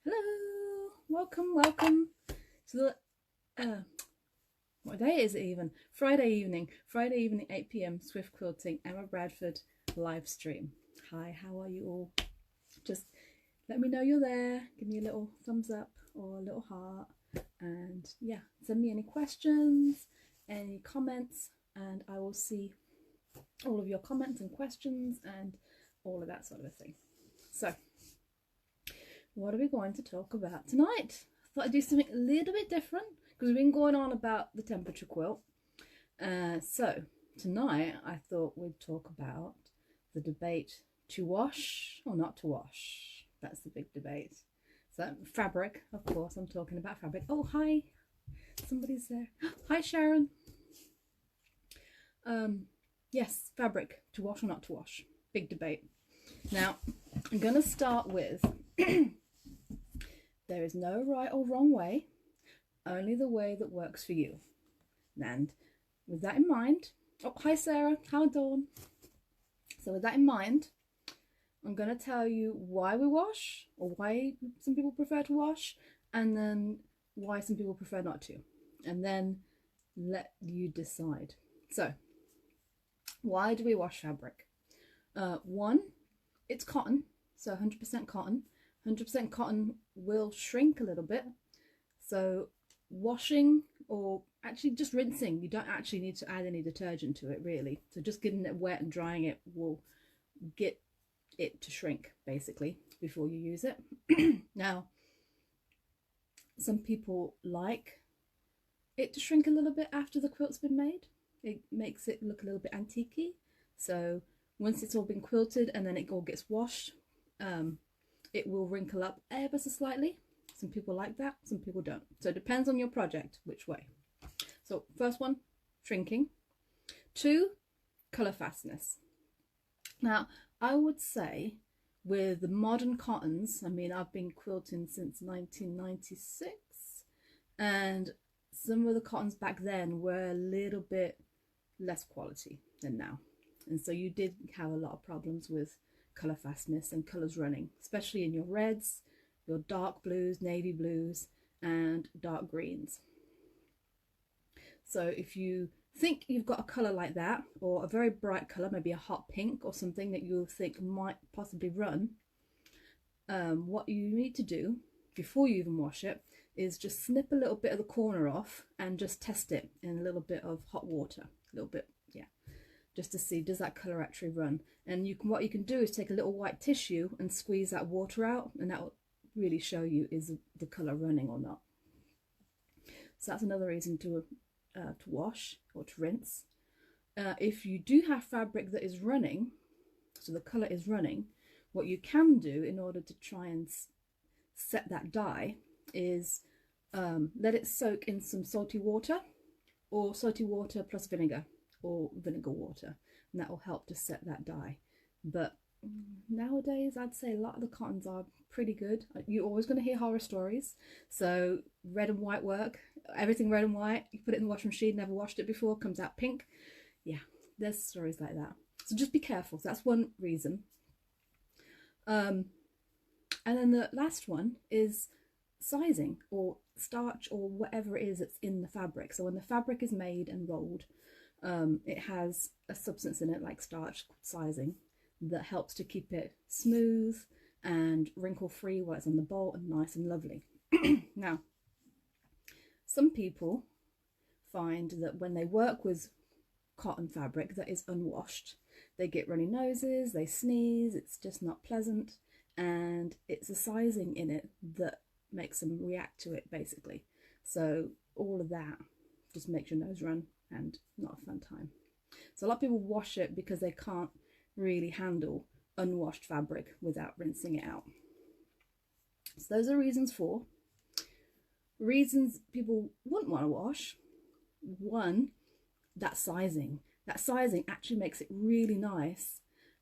Hello, welcome to the what day is it even? Friday evening, 8 p.m. Swift Quilting, Emma Bradford live stream. Hi, how are you all? Just let me know you're there. Give me a little thumbs up or a little heart, and yeah, send me any questions, any comments, and I will see all of your comments and questions and all of that sort of a thing. So, what are we going to talk about tonight? I thought I'd do something a little bit different because we've been going on about the temperature quilt. So tonight I thought we'd talk about the debate to wash or not to wash. That's the big debate. So fabric, of course, I'm talking about fabric. Oh, hi, somebody's there. Hi, Sharon. Yes, fabric, to wash or not to wash. Big debate. Now, I'm going to start with there is no right or wrong way, only the way that works for you. And with that in mind, oh, hi Sarah, how Dawn. So with that in mind, I'm going to tell you why we wash, or why some people prefer to wash, and then why some people prefer not to, and then let you decide. So, why do we wash fabric? One, it's cotton, so 100% cotton. 100% cotton will shrink a little bit, so washing, or actually just rinsing, you don't actually need to add any detergent to it really, so just getting it wet and drying it will get it to shrink basically before you use it. Now, some people like it to shrink a little bit after the quilt's been made. It makes it look a little bit antique-y, so once it's all been quilted and then it all gets washed, it will wrinkle up ever so slightly. Some people like that, some people don't. So it depends on your project, which way. So first one, shrinking. Two, colour fastness. Now, I would say with the modern cottons, I mean, I've been quilting since 1996, and some of the cottons back then were a little bit less quality than now. And so you did have a lot of problems with colour fastness and colours running, especially in your reds, your dark blues, navy blues, and dark greens. So if you think you've got a colour like that, or a very bright colour, maybe a hot pink or something that you think might possibly run, what you need to do before you even wash it is just snip a little bit of the corner off and just test it in a little bit of hot water, a little bit, yeah, just to see does that colour actually run. And what you can do is take a little white tissue and squeeze that water out, and that will really show you is the colour running or not. So that's another reason to wash or to rinse. If you do have fabric that is running, so the colour is running, what you can do in order to try and set that dye is let it soak in some salty water, or salty water plus vinegar, or vinegar water, and that will help to set that dye. But nowadays I'd say a lot of the cottons are pretty good. You're always going to hear horror stories, so red and white work, everything red and white, you put it in the washing machine, never washed it before, comes out pink. Yeah, there's stories like that, so just be careful. So that's one reason. And then the last one is sizing, or starch, or whatever it is that's in the fabric. So when the fabric is made and rolled, it has a substance in it like starch, sizing, that helps to keep it smooth and wrinkle free while it's on the bolt, and nice and lovely. Now, some people find that when they work with cotton fabric that is unwashed, they get runny noses, they sneeze, it's just not pleasant, and it's the sizing in it that makes them react to it basically. So all of that just makes your nose run and not a fun time. So a lot of people wash it because they can't really handle unwashed fabric without rinsing it out. So those are reasons people wouldn't want to wash. One, that sizing actually makes it really nice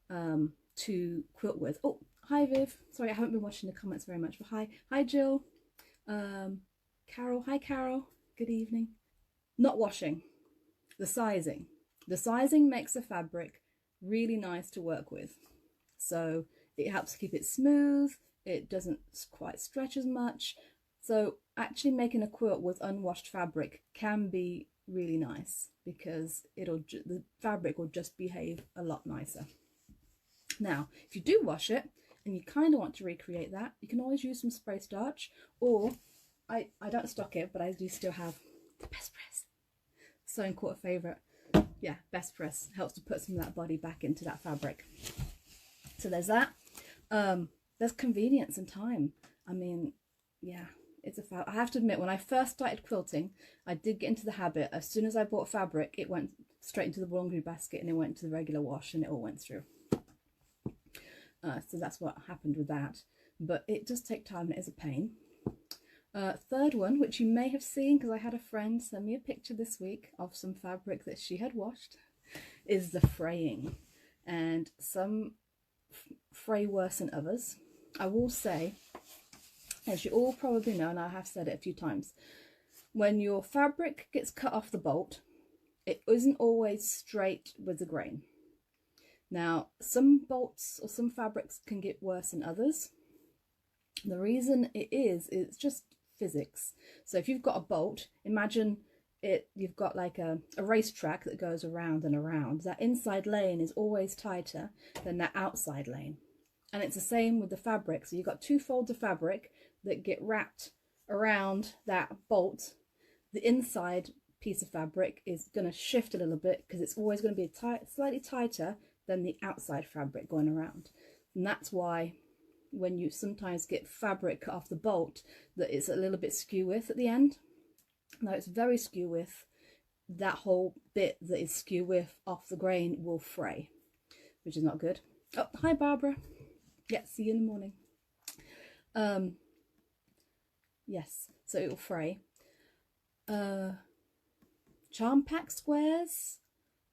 to quilt with. Oh, hi Viv, sorry I haven't been watching the comments very much, but hi Jill, Carol, hi Carol, good evening. Not washing, the sizing makes the fabric really nice to work with. So it helps keep it smooth, it doesn't quite stretch as much. So actually making a quilt with unwashed fabric can be really nice, because the fabric will just behave a lot nicer. Now, if you do wash it and you kind of want to recreate that, you can always use some spray starch, or I don't stock it, but I do still have the Best Press sewing quarter favourite. Yeah, Best Press helps to put some of that body back into that fabric. So there's that. There's convenience and time. I mean, yeah, I have to admit, when I first started quilting, I did get into the habit. As soon as I bought fabric, it went straight into the laundry basket and it went to the regular wash and it all went through. So that's what happened with that. But it does take time and it is a pain. Third one, which you may have seen because I had a friend send me a picture this week of some fabric that she had washed, is the fraying. And some fray worse than others. I will say, as you all probably know, and I have said it a few times, when your fabric gets cut off the bolt, it isn't always straight with the grain. Now, some bolts or some fabrics can get worse than others. The reason it's just physics. So if you've got a bolt, imagine you've got like a racetrack that goes around and around. That inside lane is always tighter than that outside lane. And it's the same with the fabric. So you've got two folds of fabric that get wrapped around that bolt. The inside piece of fabric is going to shift a little bit because it's always going to be slightly tighter than the outside fabric going around. And that's why when you sometimes get fabric cut off the bolt, that it's a little bit skew width at the end. Now it's very skew width. That whole bit that is skew width off the grain will fray, which is not good. Oh, hi Barbara. Yeah, see you in the morning. Yes, so it will fray. Charm pack squares.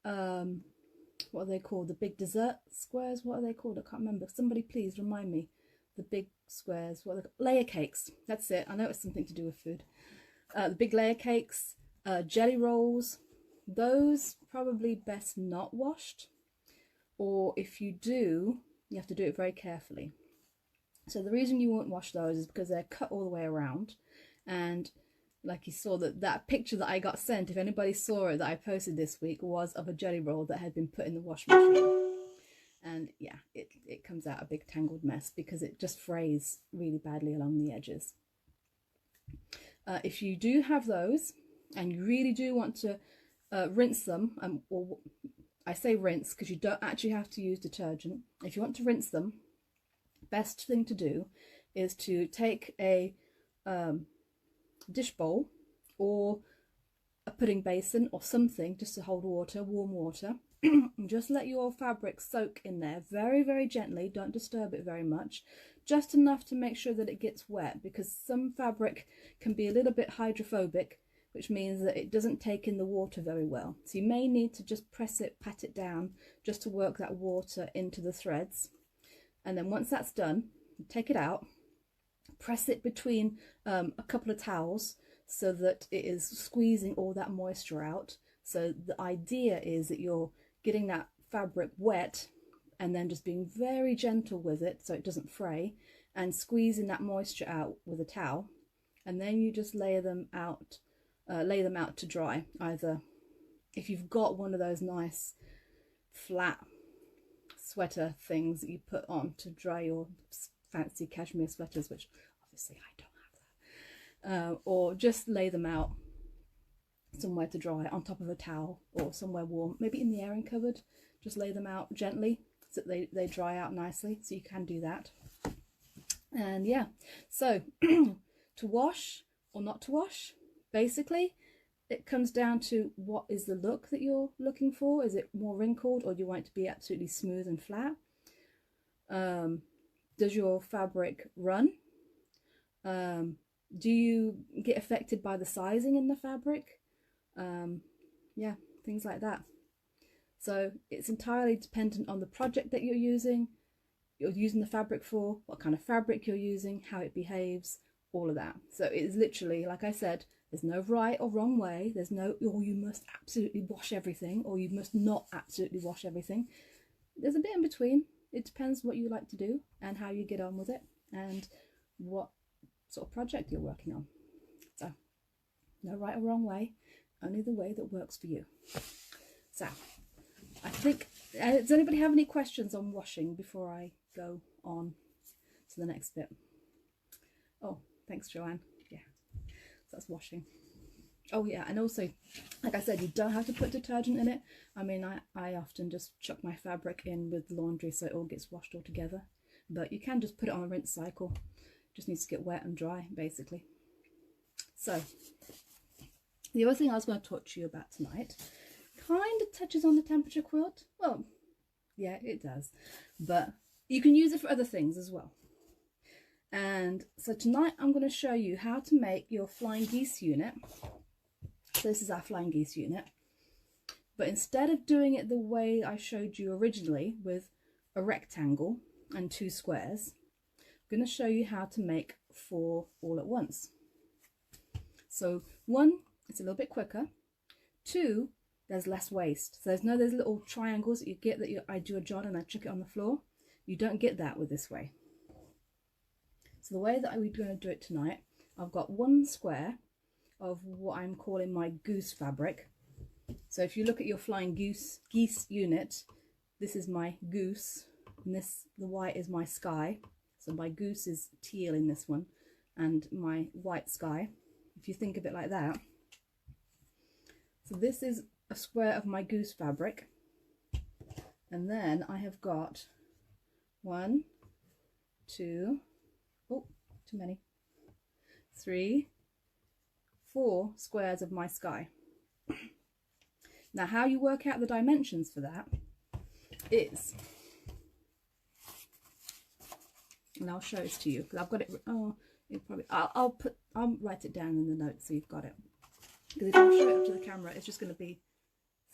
What are they called? The big dessert squares? What are they called? I can't remember. Somebody please remind me. The big squares. What are they called? Layer cakes. That's it. I know it's something to do with food. The big layer cakes. Jelly rolls. Those probably best not washed. Or if you do, you have to do it very carefully. So the reason you won't wash those is because they're cut all the way around. And like you saw, that picture that I got sent, if anybody saw it, that I posted this week, was of a jelly roll that had been put in the wash machine. And yeah, it comes out a big tangled mess because it just frays really badly along the edges. If you do have those and you really do want to rinse them, or I say rinse because you don't actually have to use detergent. If you want to rinse them, best thing to do is to take a dish bowl or a pudding basin or something just to hold water, warm water, and just let your fabric soak in there very, very gently. Don't disturb it very much, just enough to make sure that it gets wet, because some fabric can be a little bit hydrophobic, which means that it doesn't take in the water very well. So you may need to just press it, pat it down, just to work that water into the threads. And then once that's done, take it out, press it between a couple of towels so that it is squeezing all that moisture out. So the idea is that you're getting that fabric wet and then just being very gentle with it so it doesn't fray, and squeezing that moisture out with a towel. And then you just lay them out to dry. Either if you've got one of those nice flat sweater things that you put on to dry your fancy cashmere sweaters, which obviously I don't have that, or just lay them out somewhere to dry on top of a towel or somewhere warm, maybe in the airing cupboard. Just lay them out gently so that they dry out nicely. So you can do that. And yeah, so to wash or not to wash, basically it comes down to what is the look that you're looking for. Is it more wrinkled, or do you want it to be absolutely smooth and flat? Does your fabric run? Do you get affected by the sizing in the fabric? Yeah, things like that. So it's entirely dependent on the project that you're using the fabric for, what kind of fabric you're using, how it behaves, all of that. So it is literally, like I said, there's no right or wrong way. There's no, oh, you must absolutely wash everything, or you must not absolutely wash everything. There's a bit in between. It depends what you like to do and how you get on with it. and what sort of project you're working on. So no right or wrong way, only the way that works for you. So I think, does anybody have any questions on washing before I go on to the next bit? Oh, thanks, Joanne. Yeah, so that's washing. Oh yeah, and also, like I said, you don't have to put detergent in it. I mean, I often just chuck my fabric in with laundry so it all gets washed all together. But you can just put it on a rinse cycle. Just needs to get wet and dry, basically. So, the other thing I was going to talk to you about tonight kind of touches on the temperature quilt. Well, yeah, it does. But you can use it for other things as well. And so tonight I'm going to show you how to make your flying geese unit. So this is our flying geese unit. But instead of doing it the way I showed you originally with a rectangle and 2 squares, I'm going to show you how to make 4 all at once. So 1, it's a little bit quicker. 2, there's less waste. So there's those little triangles that you get that I do a John and I chuck it on the floor. You don't get that with this way. So the way that we're going to do it tonight, I've got 1 square of what I'm calling my goose fabric. So if you look at your flying geese unit, this is my goose, and the white is my sky. So my goose is teal in this one, and my white sky, if you think of it like that. So this is a square of my goose fabric, and then I have got 1, 2, oh, too many, 3, 4 squares of my sky. Now how you work out the dimensions for that is, and I'll show it to you because I've got it. Oh, it probably I'll write it down in the notes so you've got it. Because if I show it up to the camera, it's just going to be,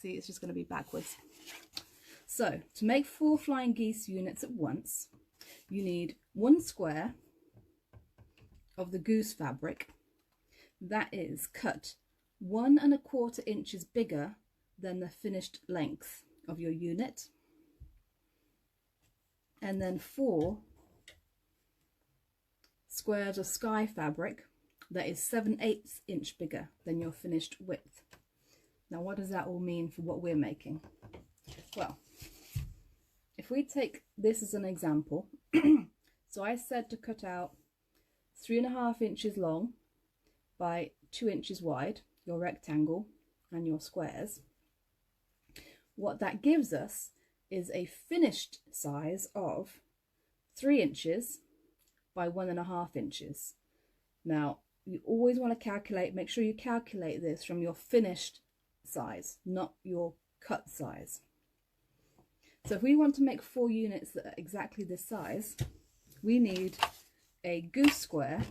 see, it's just going to be backwards. So to make 4 flying geese units at once, you need 1 square of the goose fabric that is cut 1 1/4 inches bigger than the finished length of your unit, and then 4 squares of sky fabric that is 7/8 inch bigger than your finished width. Now what does that all mean for what we're making? Well, if we take this as an example, so I said to cut out 3.5 inches long by 2 inches wide, your rectangle and your squares. What that gives us is a finished size of 3 inches by 1.5 inches. Now you always want to calculate, make sure you calculate this from your finished size, not your cut size. So if we want to make 4 units that are exactly this size, we need a goose square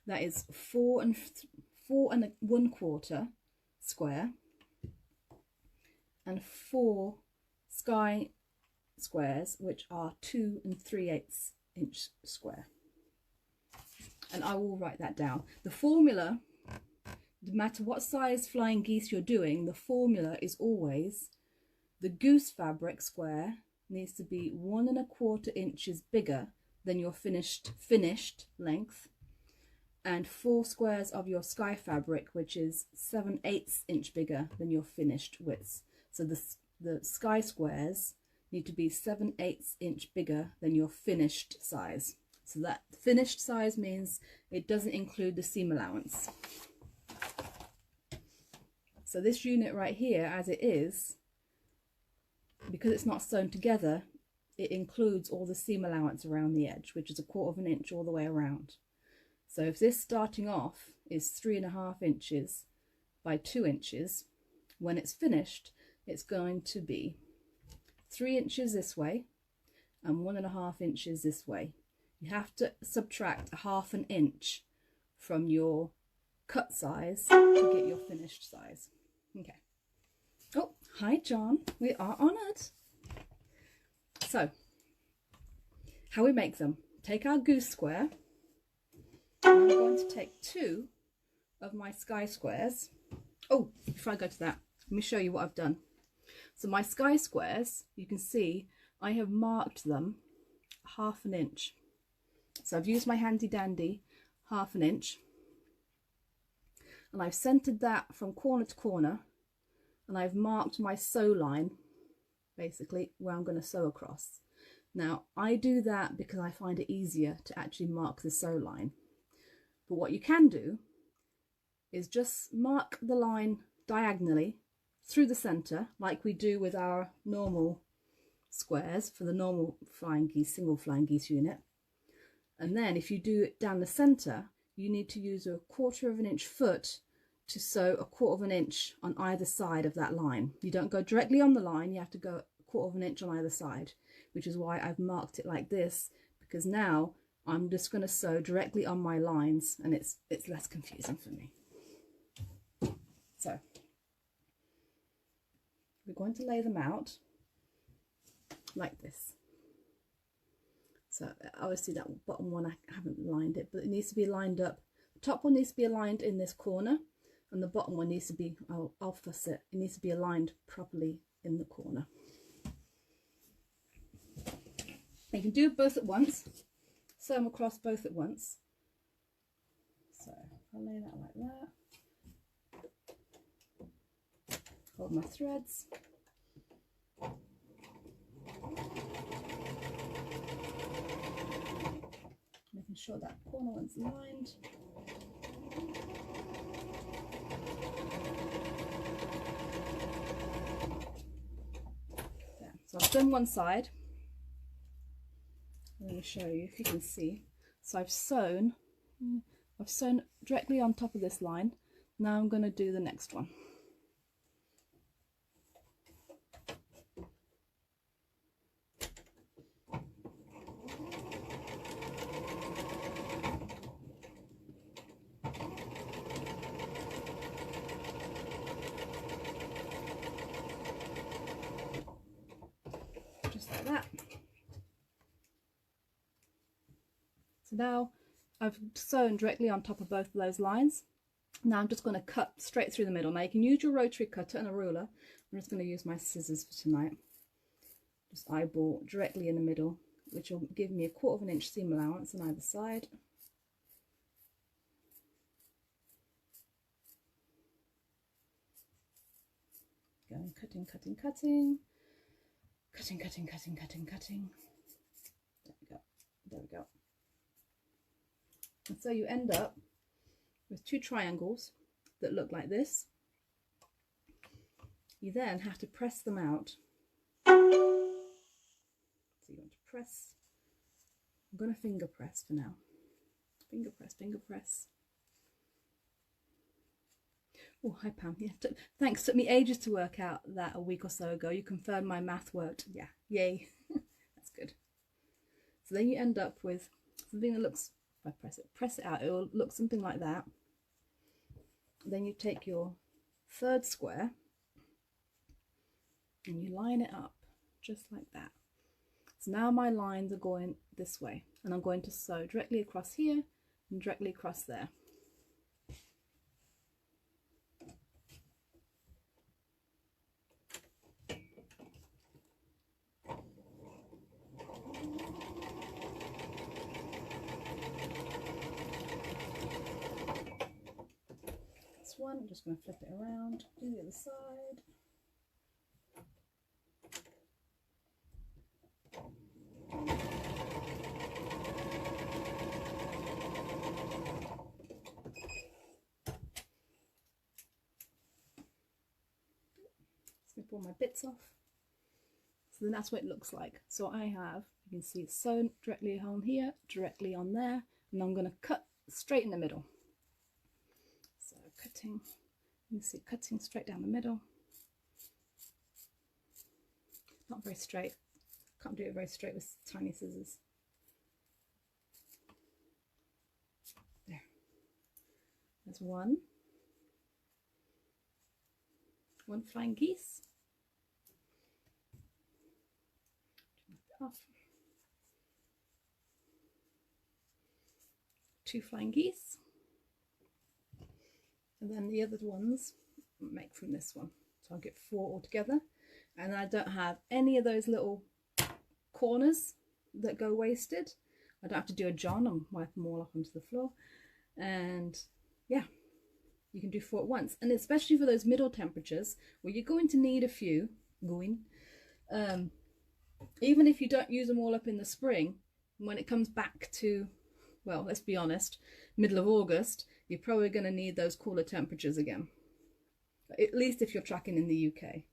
that is 4 1/4 square, and 4 sky squares which are 2 3/8 inch square. And I will write that down. The formula, no matter what size flying geese you're doing, the formula is always the goose fabric square needs to be 1 1/4 inches bigger than your finished length, and 4 squares of your sky fabric, which is 7/8 inch bigger than your finished width. So the sky squares need to be 7/8 inch bigger than your finished size. So that finished size means it doesn't include the seam allowance. So this unit right here, as it is, because it's not sewn together, it includes all the seam allowance around the edge, which is 1/4 inch all the way around. So if this starting off is 3.5 inches by 2 inches, when it's finished, it's going to be 3 inches this way and 1.5 inches this way. You have to subtract 1/2 inch from your cut size to get your finished size. Okay. Oh, hi John, we are on it. So, how we make them. Take our goose square. I'm going to take 2 of my sky squares. Oh, before I go to that, let me show you what I've done. So my sky squares, you can see I have marked them 1/2 inch. So I've used my handy dandy 1/2 inch, and I've centered that from corner to corner, and I've marked my sew line, basically where I'm going to sew across. Now I do that because I find it easier to actually mark the sew line. But what you can do is just mark the line diagonally through the center, like we do with our normal squares for the normal flying geese, single flying geese unit. And then if you do it down the center, you need to use a 1/4 inch foot to sew a 1/4 inch on either side of that line. You don't go directly on the line, you have to go 1/4 inch on either side, which is why I've marked it like this, because now I'm just going to sew directly on my lines, and it's less confusing for me. So we're going to lay them out like this. So obviously that bottom one I haven't lined it, but it needs to be lined up. The top one needs to be aligned in this corner, and the bottom one needs to be, I'll fuss it, it needs to be aligned properly in the corner. You can do both at once, sew them across both at once. So I'll lay that like that. Hold my threads. Making sure that corner one's lined. There. So I've done one side. Let me show you if you can see. So I've sewn directly on top of this line. Now I'm going to do the next one. Just like that. So now I've sewn directly on top of both of those lines. Now I'm just going to cut straight through the middle. Now you can use your rotary cutter and a ruler. I'm just going to use my scissors for tonight. Just eyeball directly in the middle, which will give me a 1/4 inch seam allowance on either side. Going cutting, cutting, cutting. Cutting, cutting, cutting, cutting, cutting. There we go. There we go. And so you end up with 2 triangles that look like this. You then have to press them out. So you want to press. I'm going to finger press for now. Finger press, finger press. Oh, hi Pam. Yeah, thanks. Took me ages to work out that a week or so ago. You confirmed my math worked. Yeah, yay. That's good. So then you end up with something that looks, if I press it out, it will look something like that. Then you take your 3rd square and you line it up just like that. So now my lines are going this way, and I'm going to sew directly across here and directly across there. One, I'm just going to flip it around, do the other side. Snip all my bits off. So then that's what it looks like. So I have, you can see it's sewn directly on here, directly on there, and I'm going to cut straight in the middle. Cutting, you can see cutting straight down the middle. Not very straight. Can't do it very straight with tiny scissors. There. There's one flying geese. Off. 2 flying geese. And then the other ones make from this one. So I'll get 4 altogether. And I don't have any of those little corners that go wasted. I don't have to do a John and wipe them all off onto the floor. And yeah, you can do 4 at once. And especially for those middle temperatures where you're going to need a few, even if you don't use them all up in the spring, when it comes back to, well, let's be honest, middle of August, you're probably going to need those cooler temperatures again. At least if you're tracking in the UK.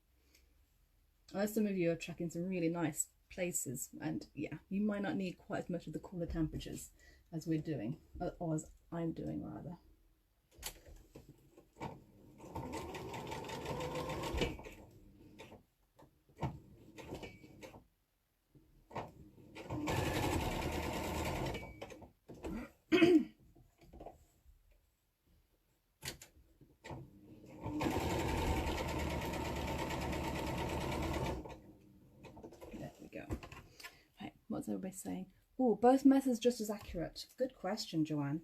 Unless some of you are tracking some really nice places, and yeah, you might not need quite as much of the cooler temperatures as we're doing, or as I'm doing rather. What's everybody saying? Oh, both methods just as accurate. Good question, Joanne.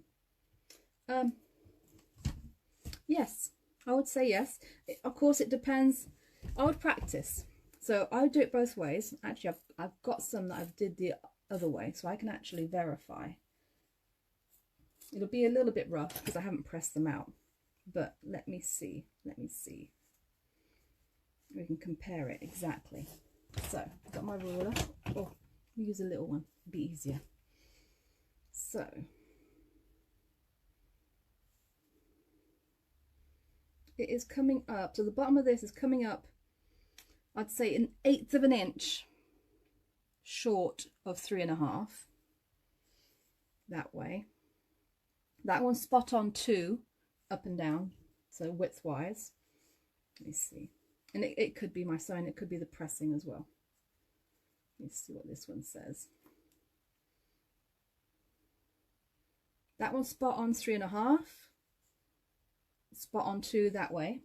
Yes, I would say yes. Of course, it depends. I would practice. So I would do it both ways. Actually, I've got some that I've did the other way, so I can actually verify. It'll be a little bit rough because I haven't pressed them out. But let me see. Let me see. We can compare it exactly. So I've got my ruler. Oh, use a little one, it'll be easier. So it is coming up, so the bottom of this is coming up, I'd say 1/8 of an inch short of 3.5, that way. That one's spot on 2 up and down, so width wise. Let me see, and it could be my sewing, it could be the pressing as well. Let's see what this one says. That one's spot on 3.5, spot on 2 that way.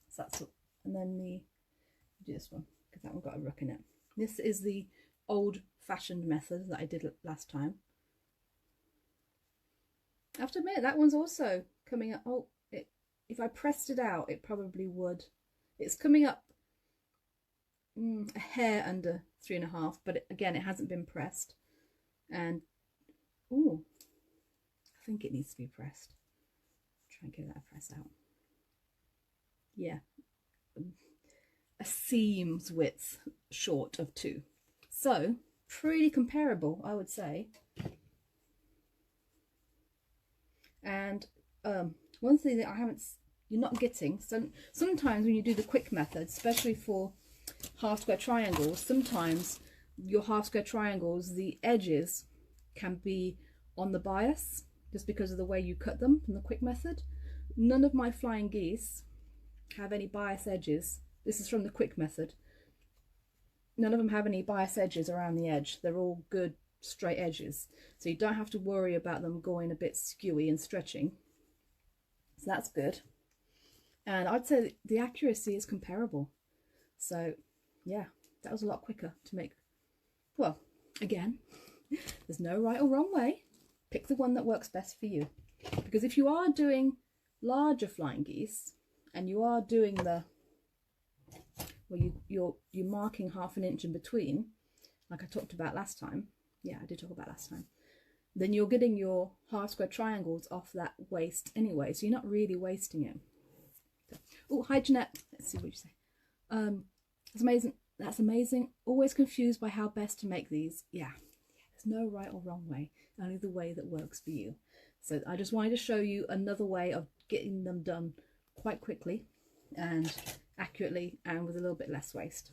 So that's what, and then do this one because that one got a ruck in it. This is the old-fashioned method that I did last time. I have to admit that one's also coming up. Oh, if I pressed it out, it probably would. It's coming up a hair under 3.5, but again, it hasn't been pressed. And oh, I think it needs to be pressed. Try and give that a press out. Yeah, a seam's width short of 2, so pretty comparable, I would say. And one thing that you're not getting, sometimes when you do the quick method, especially for half square triangles, sometimes your half square triangles, the edges can be on the bias just because of the way you cut them from the quick method. None of my flying geese have any bias edges. This is from the quick method. None of them have any bias edges around the edge. They're all good straight edges, so you don't have to worry about them going a bit skewy and stretching, so that's good. And I'd say the accuracy is comparable. So yeah, that was a lot quicker to make. Well, again, there's no right or wrong way. Pick the one that works best for you, because if you are doing larger flying geese and you are doing the, well, you're marking ½ an inch in between, like I talked about last time. Yeah, I did talk about last time. Then you're getting your half square triangles off that waist anyway, so you're not really wasting it. So, oh, hi Jeanette. Let's see what you say. That's amazing. That's amazing. Always confused by how best to make these. Yeah, there's no right or wrong way, only the way that works for you. So I just wanted to show you another way of getting them done quite quickly and accurately and with a little bit less waste.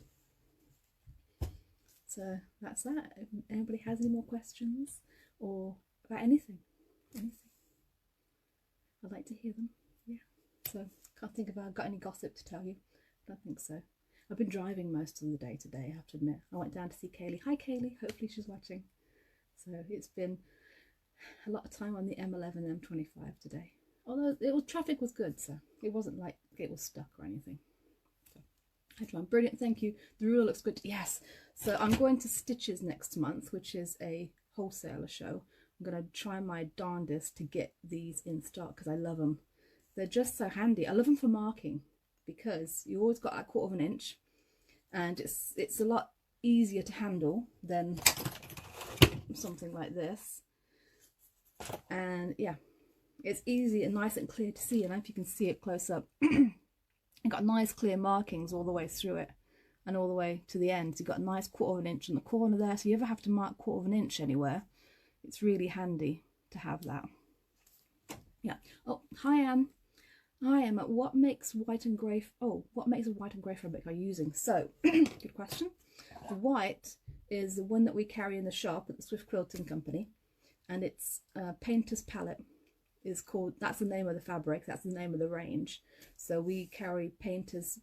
So that's that. If anybody has any more questions or about anything, I'd like to hear them. Yeah. So can't think if I've got any gossip to tell you. I don't think so. I've been driving most of the day today, I have to admit. I went down to see Kaylee. Hi Kaylee, hopefully she's watching. So it's been a lot of time on the M11, M25 today. Although traffic was good, so it wasn't like it was stuck or anything. So, hi Joanne, brilliant, thank you. The ruler looks good. Yes. So I'm going to Stitches next month, which is a wholesaler show. I'm going to try my darndest to get these in stock because I love them. They're just so handy. I love them for marking because you always got that 1/4 of an inch, and it's a lot easier to handle than something like this. And yeah, it's easy and nice and clear to see. I don't know if you can see it close up. You've got nice clear markings all the way through it and all the way to the end. So you've got a nice 1/4 inch in the corner there. So if you ever have to mark 1/4 inch anywhere, it's really handy to have that. Yeah. Oh, hi Anne. Hi Emma. What makes white and grey? Oh, what makes a white and grey fabric are you using? So, good question. The white is the one that we carry in the shop at the Swift Quilting Company, and it's Painter's Palette is called. That's the name of the fabric. That's the name of the range. So we carry Painter's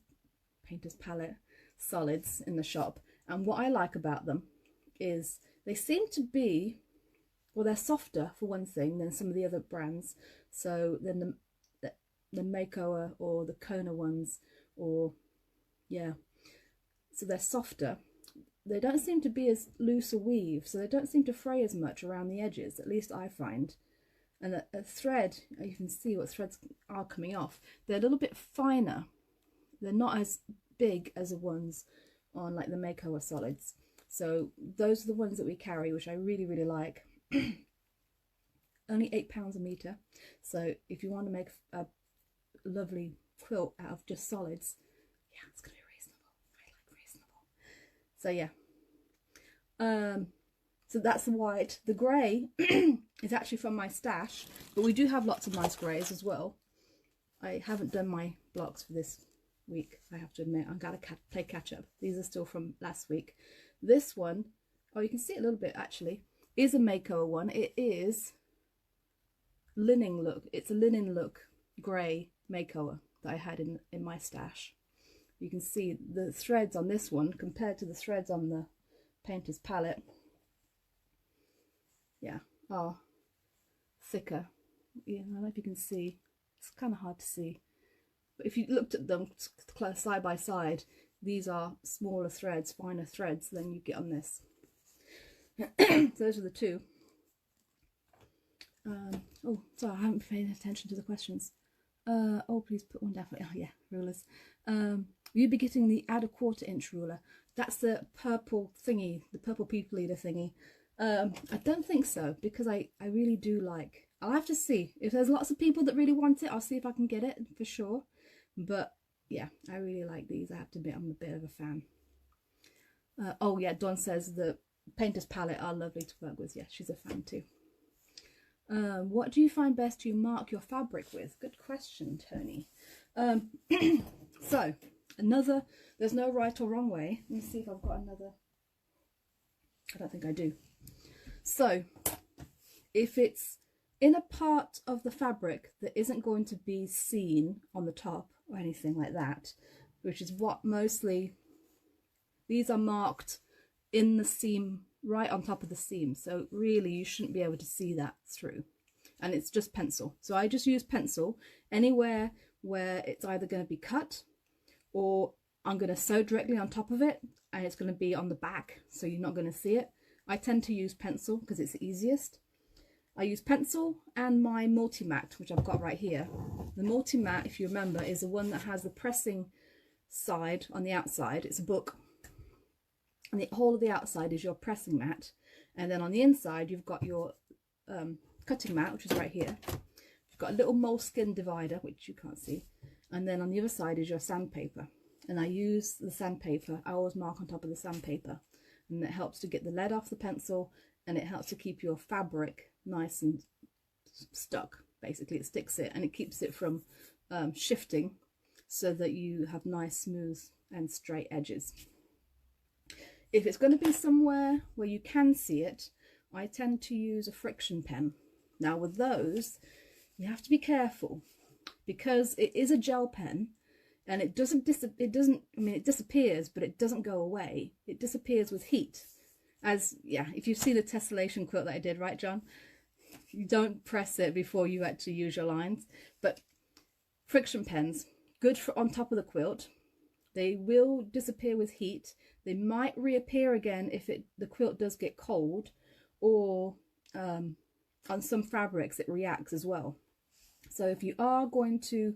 Palette solids in the shop, and what I like about them is they seem to be, well, they're softer for one thing than some of the other brands. So then the Makeover or the Kona ones, or yeah, so they're softer. They don't seem to be as loose a weave, so they don't seem to fray as much around the edges, at least I find. And a thread, you can see what threads are coming off. They're a little bit finer. They're not as big as the ones on like the Makeover solids. So those are the ones that we carry, which I really, really like. Only £8 a metre. So if you want to make a lovely quilt out of just solids, yeah, it's going to be reasonable. I like reasonable. So yeah. So that's the white. The grey is actually from my stash, but we do have lots of nice greys as well. I haven't done my blocks for this week, I have to admit. I've got to play catch up. These are still from last week. This one, oh, you can see it a little bit actually, is a Makeover one. It is linen look. It's a linen look grey Makeover that I had in my stash. You can see the threads on this one compared to the threads on the Painter's Palette, yeah, are thicker. Yeah, I don't know if you can see. It's kind of hard to see, but if you looked at them side by side, these are smaller threads, finer threads than you get on this. So those are the two. Oh, sorry, I haven't paid attention to the questions. Oh, please put one down for, oh yeah, rulers. You'll be getting the add a 1/4 inch ruler. That's the purple thingy, the purple people eater thingy. I don't think so, because I really do like, I'll have to see. If there's lots of people that really want it, I'll see if I can get it for sure. But yeah, I really like these. I have to admit, I'm a bit of a fan. Oh yeah, Dawn says the Painter's Palette are lovely to work with. Yeah, she's a fan too. What do you find best to mark your fabric with? Good question, Tony. So another, there's no right or wrong way. Let me see if I've got another. I don't think I do. So if it's in a part of the fabric that isn't going to be seen on the top or anything like that, which is what mostly, these are marked in the seam, right on top of the seam, so really you shouldn't be able to see that through, and it's just pencil. So I just use pencil anywhere where it's either going to be cut, or I'm going to sew directly on top of it and it's going to be on the back, so you're not going to see it. I tend to use pencil because it's the easiest. I use pencil and my multi-mat, which I've got right here. The multi-mat, if you remember, is the one that has the pressing side on the outside. It's a book, and the whole of the outside is your pressing mat, and then on the inside you've got your cutting mat, which is right here. You've got a little moleskin divider, which you can't see, and then on the other side is your sandpaper. And I use the sandpaper. I always mark on top of the sandpaper, and it helps to get the lead off the pencil, and it helps to keep your fabric nice and stuck. Basically, it sticks it and it keeps it from shifting, so that you have nice, smooth and straight edges. If it's going to be somewhere where you can see it, I tend to use a friction pen. Now with those, you have to be careful, because it is a gel pen, and it disappears, but it doesn't go away. It disappears with heat. As, yeah, if you've seen the tessellation quilt that I did, right, John? You don't press it before you actually use your lines. But friction pens, good for on top of the quilt. They will disappear with heat. They might reappear again if the quilt does get cold, or on some fabrics it reacts as well. So if you are going to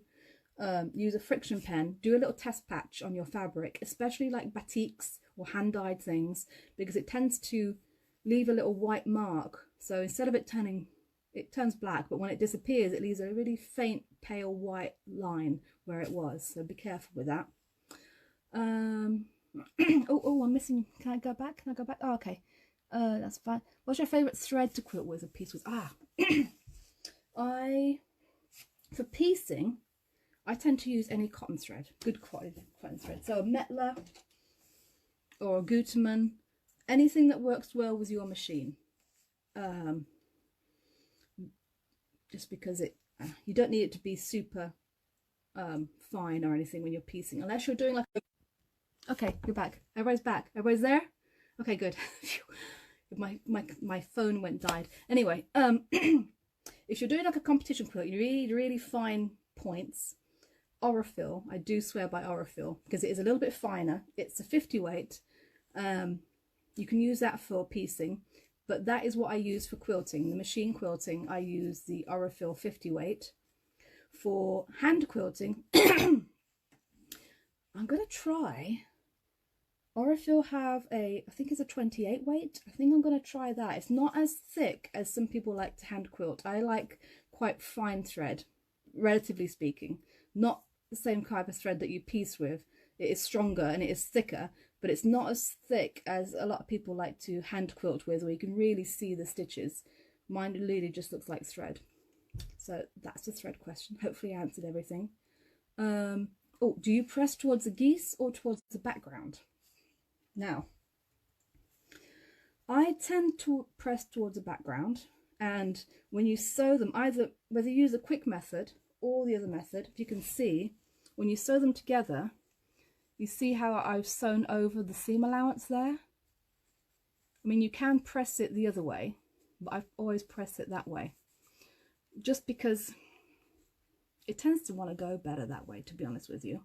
use a friction pen, do a little test patch on your fabric, especially like batiks or hand-dyed things, because it tends to leave a little white mark. So instead of it turning, it turns black, but when it disappears, it leaves a really faint, pale white line where it was. So be careful with that. Oh, I'm missing. Can I go back? Can I go back? Oh, okay. That's fine. What's your favourite thread to quilt with? A piece with? For piecing, I tend to use any cotton thread, good quality cotton thread. So a Metla or a Gutermann, anything that works well with your machine. Just because you don't need it to be super fine or anything when you're piecing, unless you're doing like okay, you're back. Everybody's back. Everybody's there? Okay, good. my phone died. Anyway, if you're doing like a competition quilt, you need really fine points. Aurifil, I do swear by Aurifil because it is a little bit finer. It's a 50 weight. You can use that for piecing, but that is what I use for quilting. The machine quilting, I use the Aurifil 50 weight. For hand quilting, I'm going to try Aurifil have I think it's a 28 weight. I think I'm going to try that. It's not as thick as some people like to hand quilt. I like quite fine thread, relatively speaking. Not the same type of thread that you piece with. It is stronger and it is thicker, but it's not as thick as a lot of people like to hand quilt with, where you can really see the stitches. Mine really just looks like thread. So that's the thread question. Hopefully I answered everything. Oh, do you press towards the geese or towards the background? Now, I tend to press towards the background, and when you sew them, whether you use a quick method or the other method, if you can see, when you sew them together, you see how I've sewn over the seam allowance there? I mean, you can press it the other way, but I've always pressed it that way, just because it tends to want to go better that way, to be honest with you.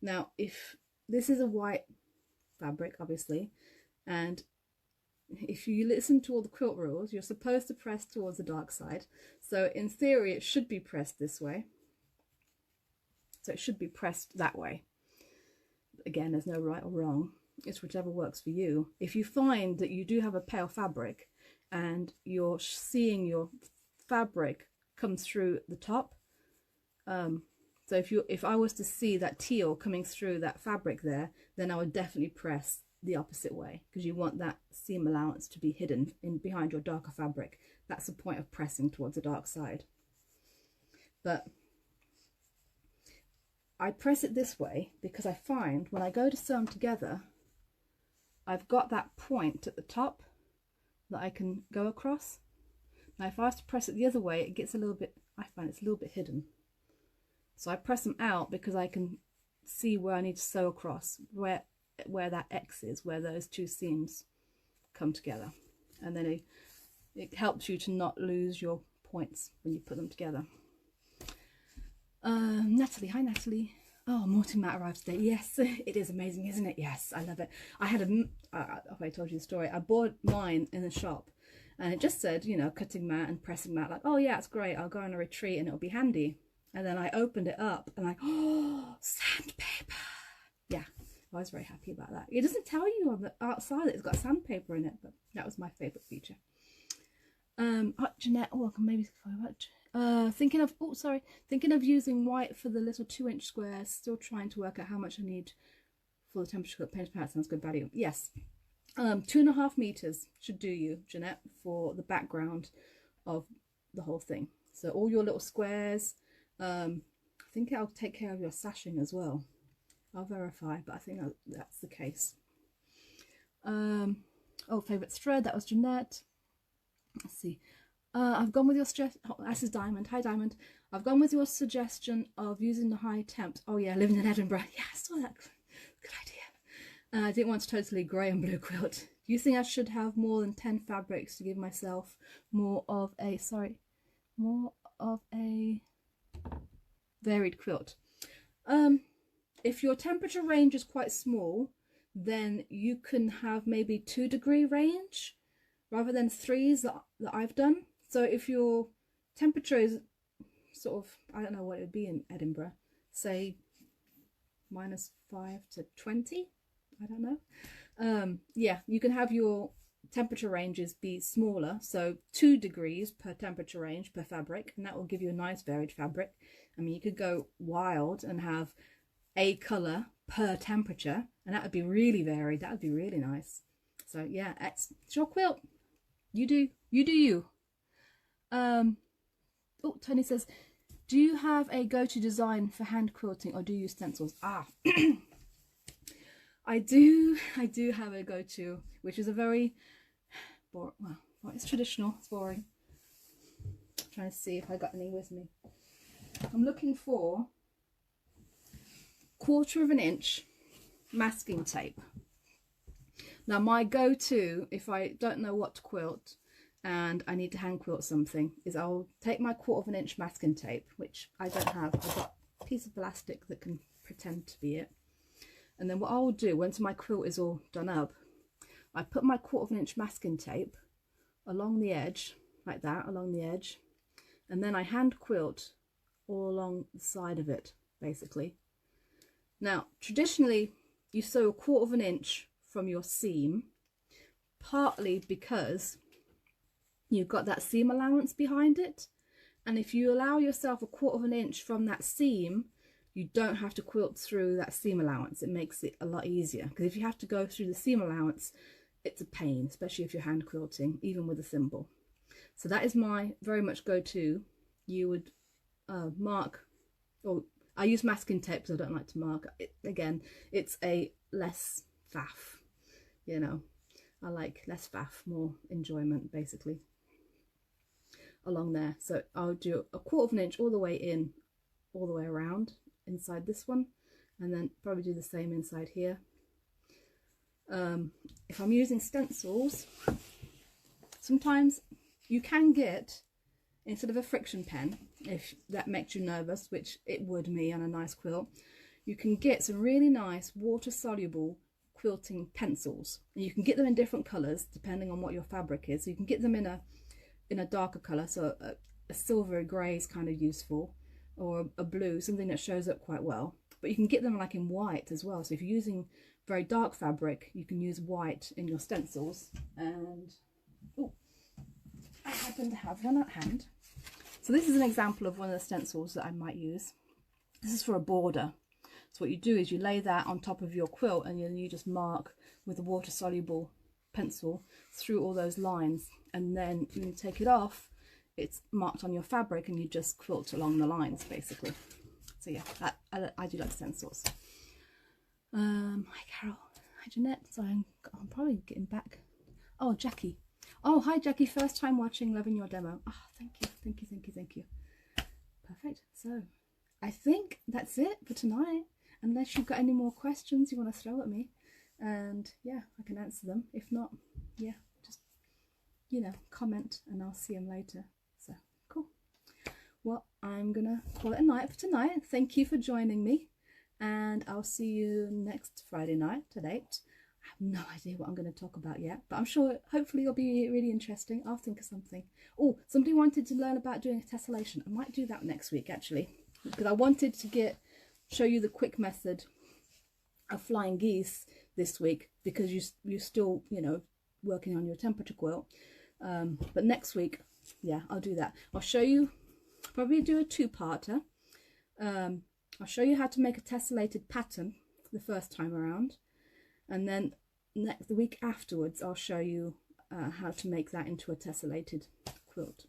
Now, if this is a white fabric, obviously, and if you listen to all the quilt rules, you're supposed to press towards the dark side. So in theory, it should be pressed this way. So it should be pressed that way. Again, there's no right or wrong. It's whichever works for you. If you find that you do have a pale fabric and you're seeing your fabric come through the top, so if I was to see that teal coming through that fabric there, then I would definitely press the opposite way, because you want that seam allowance to be hidden behind your darker fabric. That's the point of pressing towards the dark side. But I press it this way because I find when I go to sew them together, I've got that point at the top that I can go across. Now if I was to press it the other way, it gets a little bit, I find it's a little bit hidden. So I press them out because I can see where I need to sew across, where that X is, where those two seams come together. And then it helps you to not lose your points when you put them together. Natalie, hi Natalie. Oh, Morton mat arrived today. Yes, it is amazing, isn't it? Yes, I love it. I had I told you the story. I bought mine in the shop and it just said, you know, cutting mat and pressing mat, like, oh yeah, it's great, I'll go on a retreat and it'll be handy. And then I opened it up and like, oh, sandpaper. Yeah, I was very happy about that. It doesn't tell you on the outside that it's got sandpaper in it, but that was my favourite feature. Oh, Jeanette, welcome. Maybe thinking of using white for the little 2-inch squares. Still trying to work out how much I need for the temperature paint palette. Sounds good value. Yes, 2.5 meters should do you, Jeanette, for the background of the whole thing. So all your little squares. I think I'll take care of your sashing as well. I'll verify, but I think that's the case. Oh, favourite thread, that was Jeanette. Let's see. I've gone with your suggestion. Oh, this is Diamond. Hi, Diamond. I've gone with your suggestion of using the high temps. Oh, yeah, living in Edinburgh. Yeah, I saw that. Good idea. I didn't want to totally grey and blue quilt. Do you think I should have more than 10 fabrics to give myself more of a varied quilt? If your temperature range is quite small, then you can have maybe 2-degree range rather than 3s that I've done. So if your temperature is sort of, I don't know what it would be in Edinburgh, say -5 to 20, I don't know. Yeah, you can have your temperature ranges be smaller, so 2 degrees per temperature range per fabric, and that will give you a nice varied fabric. I mean, you could go wild and have a color per temperature, and that would be really varied. That would be really nice. So yeah, it's your quilt. You do you. Oh, Tony says, do you have a go-to design for hand quilting, or do you use stencils? I do have a go-to, which is a very well, it's traditional, it's boring. I'm trying to see if I got any with me. I'm looking for 1/4 inch masking tape. Now my go-to, if I don't know what to quilt and I need to hand quilt something, is I'll take my 1/4 inch masking tape, which I don't have. I've got a piece of plastic that can pretend to be it. And then what I'll do, once my quilt is all done up, I put my 1/4 inch masking tape along the edge, like that, along the edge. And then I hand quilt all along the side of it, basically. Now, traditionally, you sew 1/4 inch from your seam, partly because you've got that seam allowance behind it. And if you allow yourself 1/4 inch from that seam, you don't have to quilt through that seam allowance. It makes it a lot easier, because if you have to go through the seam allowance, it's a pain, especially if you're hand quilting, even with a thimble. So that is my very much go-to. You would mark, or I use masking tape because I don't like to mark. Again, it's a less faff, you know. I like less faff, more enjoyment, basically, along there. So I'll do 1/4 inch all the way in, all the way around inside this one, and then probably do the same inside here. If I'm using stencils, sometimes you can get, instead of a friction pen, if that makes you nervous, which it would me on a nice quilt, you can get some really nice water soluble quilting pencils, and you can get them in different colors depending on what your fabric is. So you can get them in a darker color, so a silvery gray is kind of useful, or a blue, something that shows up quite well. But you can get them like in white as well. So if you're using very dark fabric, you can use white in your stencils. And oh, I happen to have one at hand. So this is an example of one of the stencils that I might use. This is for a border. So what you do is you lay that on top of your quilt, and then you just mark with a water soluble pencil through all those lines, and then when you take it off, it's marked on your fabric, and you just quilt along the lines, basically. So yeah, I do like stencils. Hi Carol, hi Jeanette. So I'm probably getting back. Oh, Jackie. Oh, hi Jackie, first time watching, loving your demo. Oh, thank you. Perfect. So I think that's it for tonight, unless you've got any more questions you want to throw at me, and yeah, I can answer them. If not, yeah, just, you know, comment and I'll see them later. So cool. Well, I'm gonna call it a night for tonight. Thank you for joining me, and I'll see you next Friday night at 8. I have no idea what I'm going to talk about yet, but I'm sure hopefully it'll be really interesting. I'll think of something. Oh, somebody wanted to learn about doing a tessellation. I might do that next week, actually, because I wanted to show you the quick method of flying geese this week, because you're still, you know, working on your temperature quilt. But next week, yeah, I'll do that. I'll show you, probably do a 2-parter. I'll show you how to make a tessellated pattern the first time around, and then the week afterwards I'll show you how to make that into a tessellated quilt.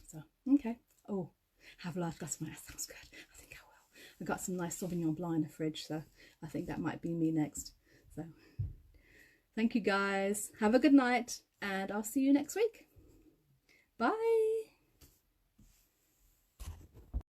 So okay. Oh, have a life glass. That sounds good. I think I will. I got some nice Sauvignon Blanc in the fridge, so I think that might be me next. So thank you guys, have a good night, and I'll see you next week. Bye.